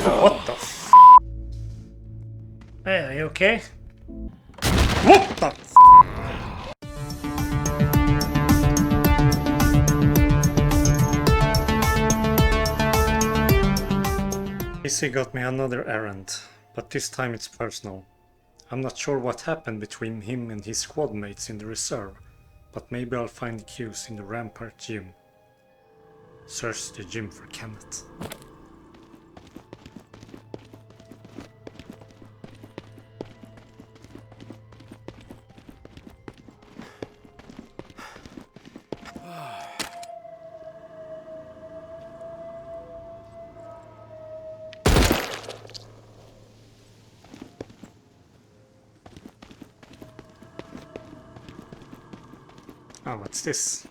What the f? Hey, are you okay? What the f? Casey got me another errand, but this time it's personal. I'm not sure what happened between him and his squad mates in the reserve, but maybe I'll find the cues in the Rampart gym. Search the gym for Kenneth. Oh, what's this?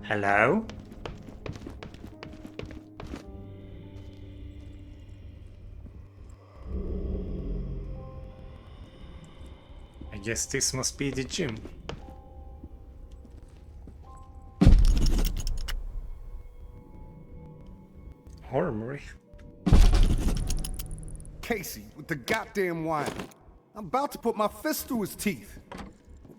Hello? I guess this must be the gym. Armory. Casey, with the goddamn wine. I'm about to put my fist through his teeth.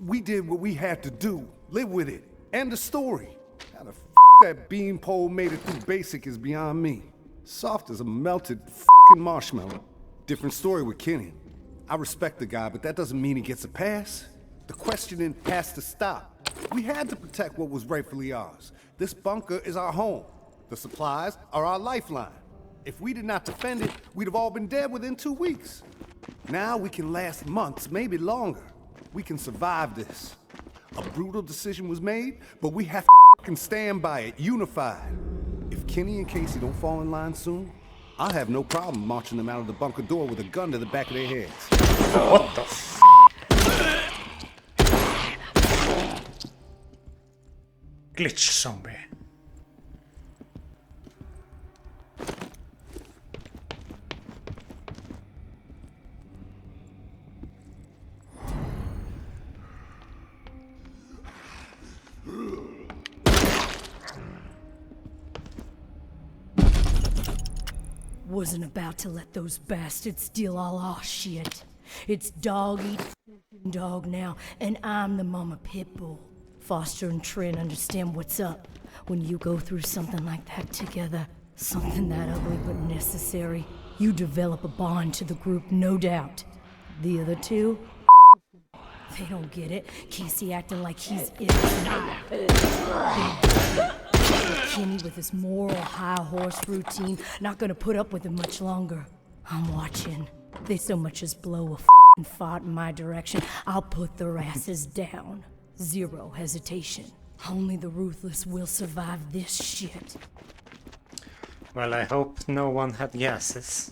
We did what we had to do. Live with it. End the story. How the f that beanpole made it through basic is beyond me. Soft as a melted f***ing marshmallow. Different story with Kenny. I respect the guy, but that doesn't mean he gets a pass. The questioning has to stop. We had to protect what was rightfully ours. This bunker is our home. The supplies are our lifeline. If we did not defend it, we'd have all been dead within 2 weeks. Now we can last months, maybe longer. We can survive this. A brutal decision was made, but we have to fucking stand by it, unified. If Kenny and Casey don't fall in line soon, I'll have no problem marching them out of the bunker door with a gun to the back of their heads. What the f? Glitch zombie. Wasn't about to let those bastards steal all our shit. It's dog eat dog now, and I'm the mama pit bull. Foster and Trin understand what's up when you go through something like that together. Something that ugly but necessary. You develop a bond to the group, no doubt. The other two, they don't get it. Casey acting like he's innocent. Kenny with his moral high horse routine, not gonna put up with it much longer. I'm watching. They so much as blow a f***ing fart in my direction, I'll put their asses down. Zero hesitation. Only the ruthless will survive this shit. Well, I hope no one had gases.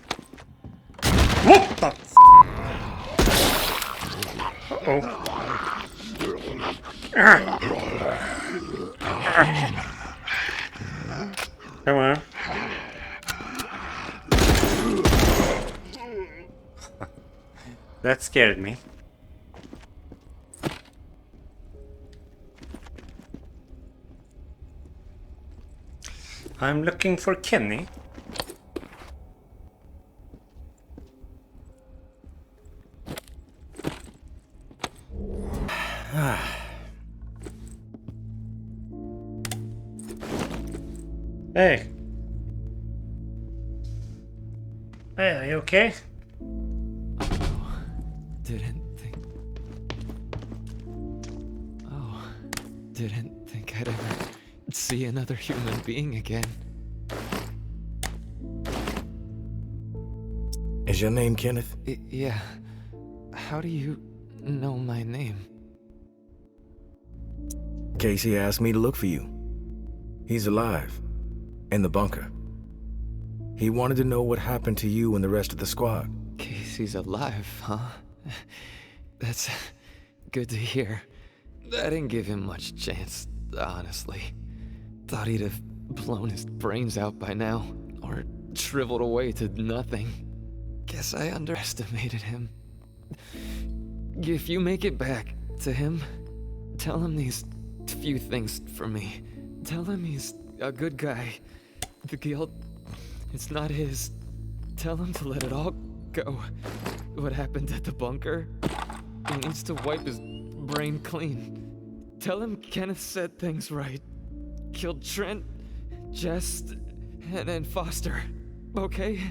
What the f? Uh-oh. Come on. That scared me. I'm looking for Kenny. Hey. Hey, are you okay? Didn't think I'd ever see another human being again. Is your name Kenneth? Yeah. How do you know my name? Casey asked me to look for you. He's alive. In the bunker. He wanted to know what happened to you and the rest of the squad. Casey's alive, huh? That's good to hear. I didn't give him much chance, honestly. Thought he'd have blown his brains out by now, or shriveled away to nothing. Guess I underestimated him. If you make it back to him, tell him these few things for me. Tell him he's a good guy. The guilt, it's not his. Tell him to let it all go. What happened at the bunker? He needs to wipe his brain clean. Tell him Kenneth said things right. Killed Trent, Jess, and Foster. Okay?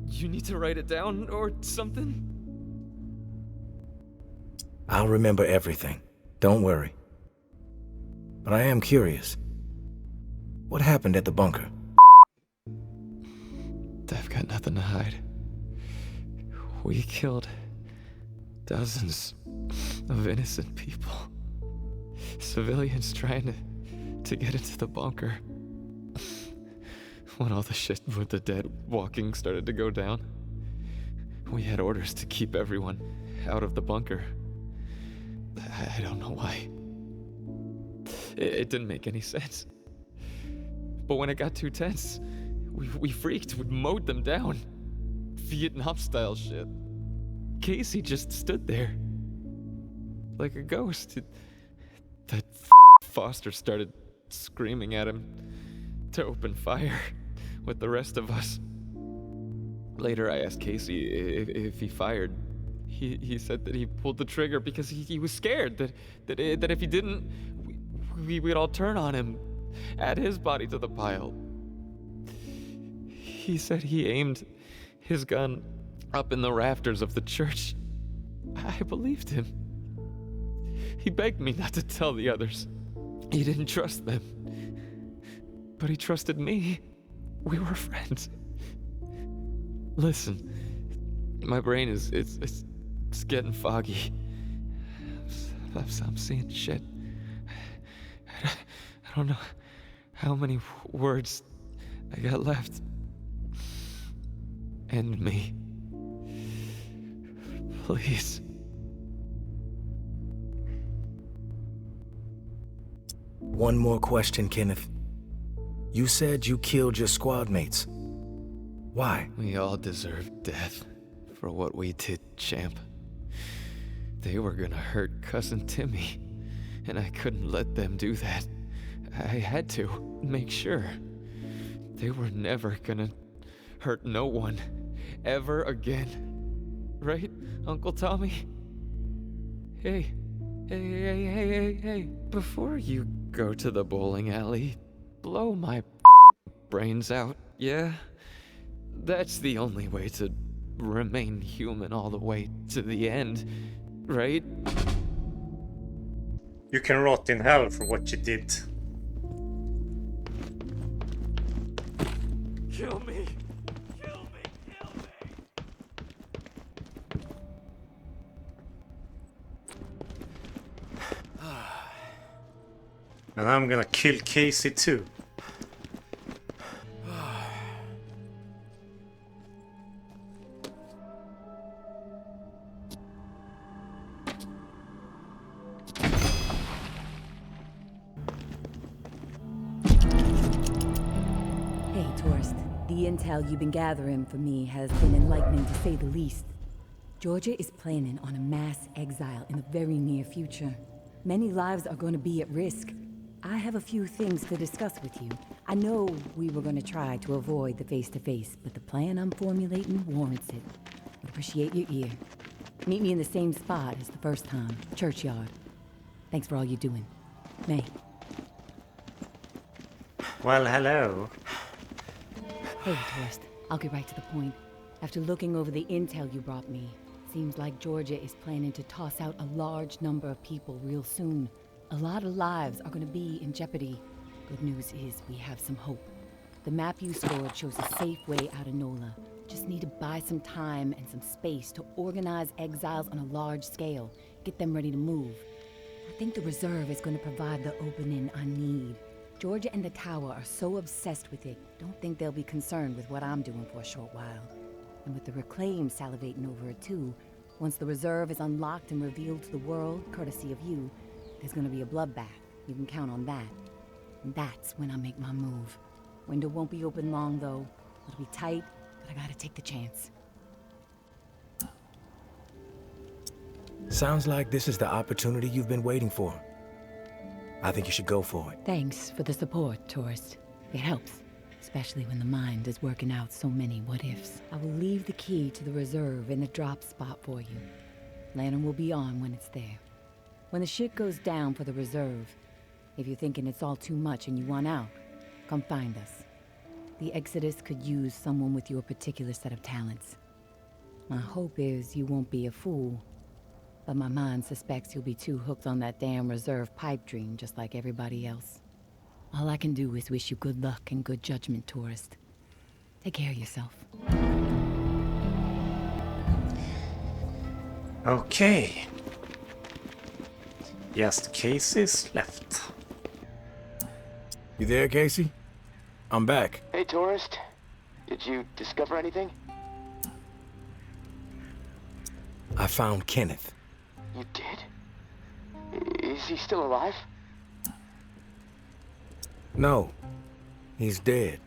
You need to write it down or something? I'll remember everything. Don't worry. But I am curious. What happened at the bunker? I've got nothing to hide. We killed dozens of innocent people. Civilians trying to get into the bunker. When all the shit with the dead walking started to go down, we had orders to keep everyone out of the bunker. I don't know why. It didn't make any sense. But when it got too tense, we freaked. We mowed them down. Vietnam-style shit. Casey just stood there. Like a ghost. That Foster started screaming at him to open fire with the rest of us. Later I asked Casey if he fired. He said that he pulled the trigger because he was scared that if he didn't, we'd all turn on him, add his body to the pile. He said he aimed his gun up in the rafters of the church. I believed him. He begged me not to tell the others. He didn't trust them. But he trusted me. We were friends. Listen, my brain is getting foggy. I'm seeing shit. I don't know how many words I got left. End me. Please. One more question, Kenneth. You said you killed your squad mates. Why? We all deserve death for what we did, champ. They were gonna hurt Cousin Timmy, and I couldn't let them do that. I had to make sure. They were never gonna hurt no one, ever again. Right, Uncle Tommy? Hey. Before you go to the bowling alley, blow my brains out, yeah? That's the only way to remain human all the way to the end, right? You can rot in hell for what you did. Kill me! Kill me! Kill me! And I'm gonna kill Casey too. Hey, tourist. The intel you've been gathering for me has been enlightening to say the least. Georgia is planning on a mass exile in the very near future. Many lives are going to be at risk. I have a few things to discuss with you. I know we were going to try to avoid the face-to-face, but the plan I'm formulating warrants it. Would appreciate your ear. Meet me in the same spot as the first time, churchyard. Thanks for all you're doing. May. Well, hello. Hey, tourist. I'll get right to the point. After looking over the intel you brought me, seems like Georgia is planning to toss out a large number of people real soon. A lot of lives are going to be in jeopardy. Good news is we have some hope. The map you scored shows a safe way out of NOLA. Just need to buy some time and some space to organize exiles on a large scale. Get them ready to move. I think the reserve is going to provide the opening I need. Georgia and the tower are so obsessed with it, don't think they'll be concerned with what I'm doing for a short while. And with the Reclaim salivating over it too, once the reserve is unlocked and revealed to the world, courtesy of you, there's gonna be a bloodbath. You can count on that. And that's when I make my move. Window won't be open long, though. It'll be tight, but I gotta take the chance. Sounds like this is the opportunity you've been waiting for. I think you should go for it. Thanks for the support, tourist. It helps, especially when the mind is working out so many what-ifs. I will leave the key to the reserve in the drop spot for you. Lantern will be on when it's there. When the shit goes down for the reserve, if you're thinking it's all too much and you want out, come find us. The Exodus could use someone with your particular set of talents. My hope is you won't be a fool, but my mind suspects you'll be too hooked on that damn reserve pipe dream just like everybody else. All I can do is wish you good luck and good judgment, tourist. Take care of yourself. Okay. Just Casey's left. You there, Casey? I'm back. Hey, tourist. Did you discover anything? I found Kenneth. You did? Is he still alive? No, he's dead.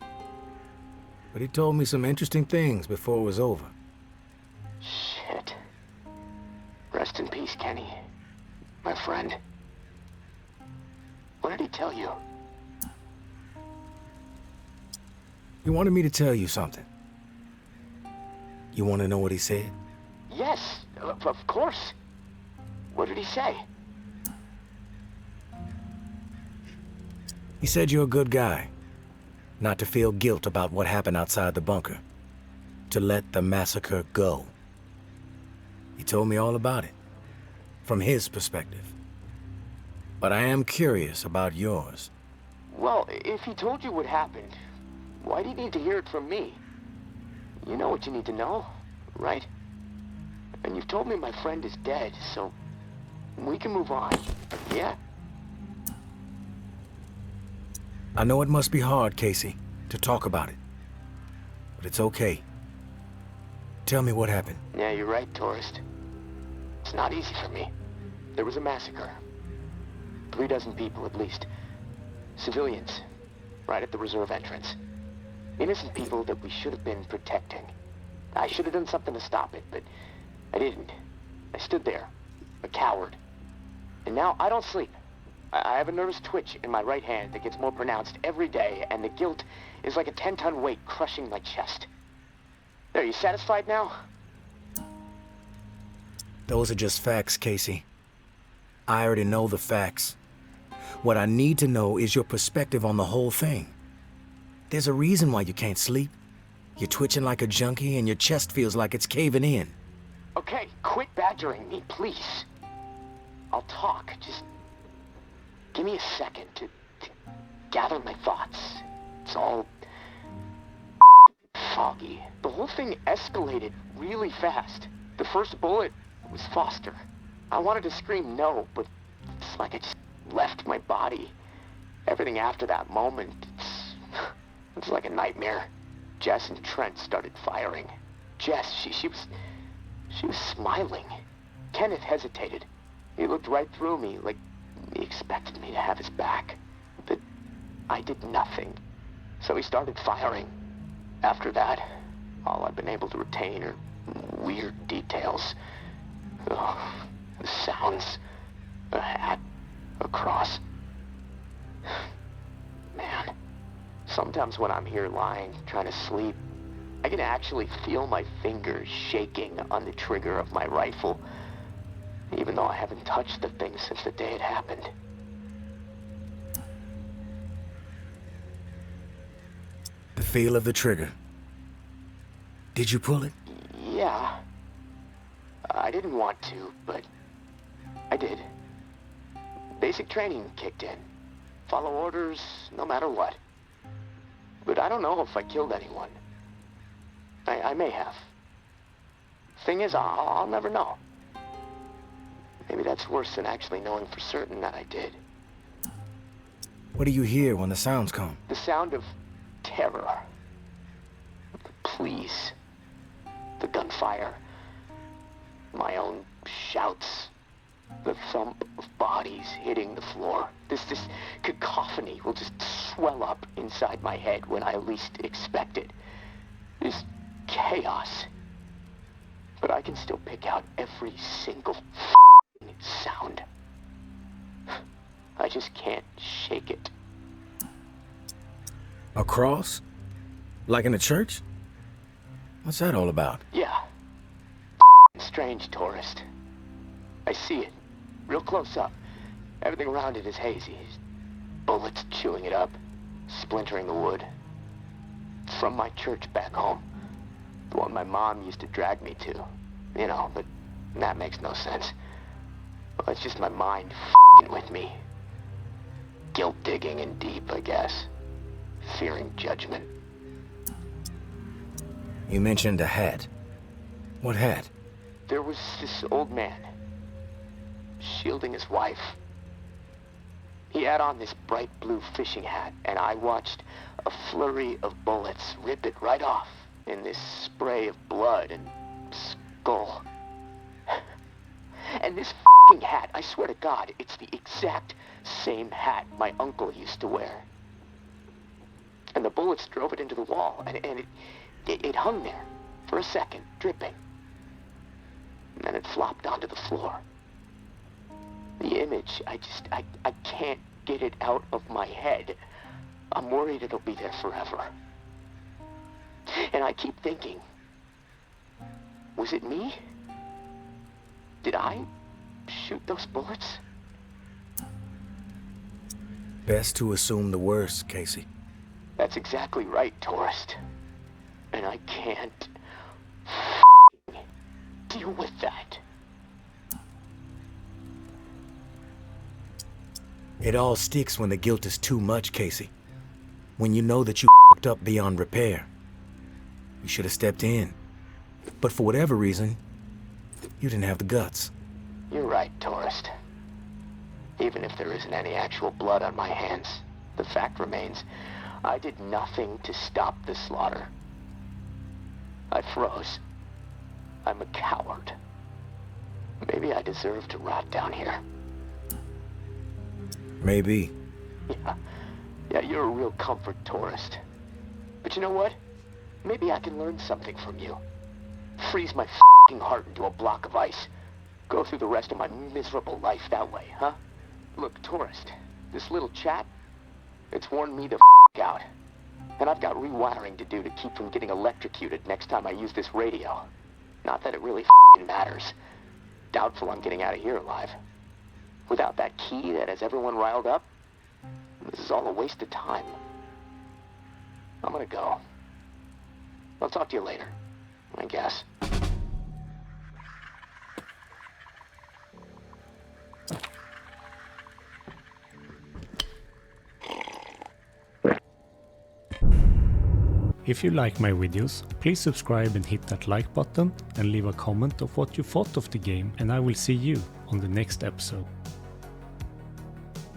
But he told me some interesting things before it was over. Shit. Rest in peace, Kenny. My friend. What did he tell you? He wanted me to tell you something. You want to know what he said? Yes, of course. What did he say? He said you're a good guy. Not to feel guilt about what happened outside the bunker. To let the massacre go. He told me all about it. From his perspective. But I am curious about yours. Well, if he told you what happened, why do you need to hear it from me? You know what you need to know, right? And you've told me my friend is dead, so we can move on, yeah? I know it must be hard, Casey, to talk about it. But it's okay. Tell me what happened. Yeah, you're right, tourist. It's not easy for me. There was a massacre. 36 people, at least. Civilians, right at the reserve entrance. Innocent people that we should have been protecting. I should have done something to stop it, but I didn't. I stood there, a coward. And now I don't sleep. I have a nervous twitch in my right hand that gets more pronounced every day, and the guilt is like a 10-ton weight crushing my chest. There, you satisfied now? Those are just facts, Casey. I already know the facts. What I need to know is your perspective on the whole thing. There's a reason why you can't sleep. You're twitching like a junkie and your chest feels like it's caving in. Okay, quit badgering me, please. I'll talk, just give me a second to gather my thoughts. It's all foggy. The whole thing escalated really fast. The first bullet was Foster. I wanted to scream no, but it's like I just left my body. Everything after that moment, it's like a nightmare. Jess and Trent started firing. Jess, she was smiling. Kenneth hesitated. He looked right through me, like he expected me to have his back. But I did nothing. So he started firing. After that, all I've been able to retain are weird details. Oh, the sounds. A hat. A cross. Man. Sometimes when I'm here lying, trying to sleep, I can actually feel my fingers shaking on the trigger of my rifle, even though I haven't touched the thing since the day it happened. The feel of the trigger. Did you pull it? Yeah. I didn't want to, but I did. Basic training kicked in. Follow orders, no matter what. But I don't know if I killed anyone. I may have. Thing is, I'll never know. Maybe that's worse than actually knowing for certain that I did. What do you hear when the sounds come? The sound of terror. The pleas. The gunfire. My own shouts. The thump of bodies hitting the floor. This cacophony will just swell up inside my head when I least expect it. This chaos. But I can still pick out every single sound. I just can't shake it. A cross? Like in a church? What's that all about? Yeah. Strange, tourist. I see it. Real close up. Everything around it is hazy. Bullets chewing it up. Splintering the wood. It's from my church back home. The one my mom used to drag me to. You know, but that makes no sense. Well, it's just my mind f***ing with me. Guilt digging in deep, I guess. Fearing judgment. You mentioned a hat. What hat? There was this old man. Shielding his wife. He had on this bright blue fishing hat, and I watched a flurry of bullets rip it right off in this spray of blood and skull. And this f***ing hat, I swear to God, it's the exact same hat my uncle used to wear. And the bullets drove it into the wall, and it hung there for a second, dripping. And then it flopped onto the floor. The image, I can't get it out of my head. I'm worried it'll be there forever. And I keep thinking, was it me? Did I shoot those bullets? Best to assume the worst, Casey. That's exactly right, tourist. And I can't deal with that. It all sticks when the guilt is too much, Casey. When you know that you f***ed up beyond repair. You should have stepped in. But for whatever reason, you didn't have the guts. You're right, tourist. Even if there isn't any actual blood on my hands, the fact remains, I did nothing to stop the slaughter. I froze. I'm a coward. Maybe I deserve to rot down here. Maybe. Yeah, you're a real comfort, tourist. But you know what? Maybe I can learn something from you. Freeze my f***ing heart into a block of ice. Go through the rest of my miserable life that way, huh? Look, tourist, this little chat, it's worn me the f*** out. And I've got rewiring to do to keep from getting electrocuted next time I use this radio. Not that it really f***ing matters. Doubtful I'm getting out of here alive. Without that key that has everyone riled up, this is all a waste of time. I'm gonna go. I'll talk to you later, I guess. If you like my videos, please subscribe and hit that like button and leave a comment of what you thought of the game, and I will see you on the next episode.